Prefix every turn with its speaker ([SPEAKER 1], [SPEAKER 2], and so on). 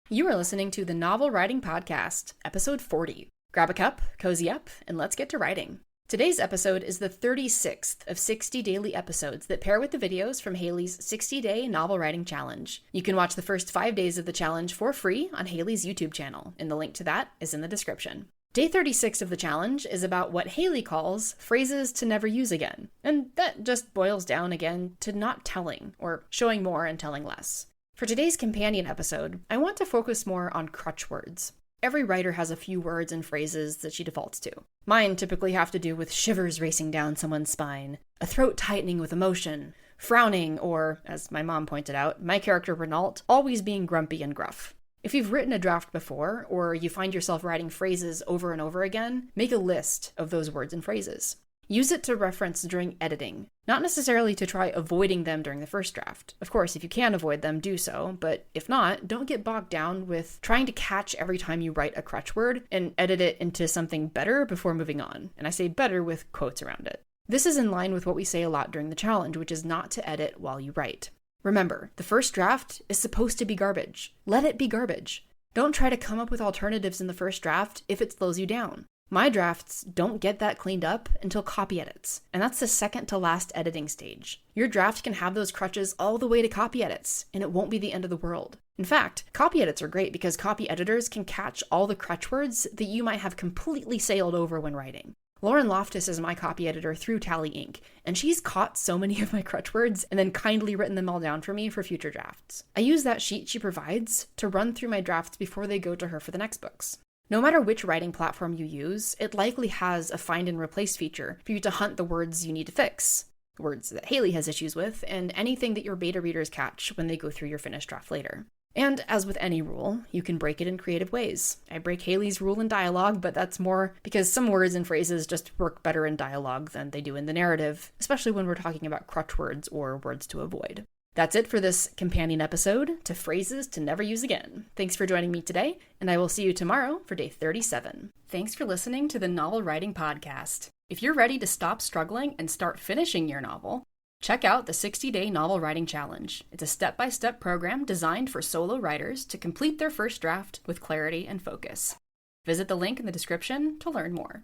[SPEAKER 1] You are listening to the Novel Writing Podcast, episode 40. Grab a cup, cozy up, and let's get to writing. Today's episode is the 36th of 60 daily episodes that pair with the videos from Haley's 60-day novel writing challenge. You can watch the first 5 days of the challenge for free on Haley's YouTube channel, and the link to that is in the description. Day 36 of the challenge is about what Haley calls phrases to never use again, and that just boils down again to not telling, or showing more and telling less. For today's companion episode, I want to focus more on crutch words. Every writer has a few words and phrases that she defaults to. Mine typically have to do with shivers racing down someone's spine, a throat tightening with emotion, frowning, or, as my mom pointed out, my character Renault always being grumpy and gruff. If you've written a draft before, or you find yourself writing phrases over and over again, make a list of those words and phrases. Use it to reference during editing, not necessarily to try avoiding them during the first draft. Of course, if you can avoid them, do so, but if not, don't get bogged down with trying to catch every time you write a crutch word and edit it into something better before moving on. And I say better with quotes around it. This is in line with what we say a lot during the challenge, which is not to edit while you write. Remember, the first draft is supposed to be garbage. Let it be garbage. Don't try to come up with alternatives in the first draft if it slows you down. My drafts don't get that cleaned up until copy edits, and that's the second to last editing stage. Your draft can have those crutches all the way to copy edits, and it won't be the end of the world. In fact, copy edits are great because copy editors can catch all the crutch words that you might have completely sailed over when writing. Lauren Loftus is my copy editor through Tally Inc., and she's caught so many of my crutch words and then kindly written them all down for me for future drafts. I use that sheet she provides to run through my drafts before they go to her for the next books. No matter which writing platform you use, it likely has a find and replace feature for you to hunt the words you need to fix, words that Haley has issues with, and anything that your beta readers catch when they go through your finished draft later. And as with any rule, you can break it in creative ways. I break Haley's rule in dialogue, but that's more because some words and phrases just work better in dialogue than they do in the narrative, especially when we're talking about crutch words or words to avoid. That's it for this companion episode to phrases to never use again. Thanks for joining me today, and I will see you tomorrow for day 37. Thanks for listening to the Novel Writing Podcast. If you're ready to stop struggling and start finishing your novel, check out the 60-day Novel Writing Challenge. It's a step-by-step program designed for solo writers to complete their first draft with clarity and focus. Visit the link in the description to learn more.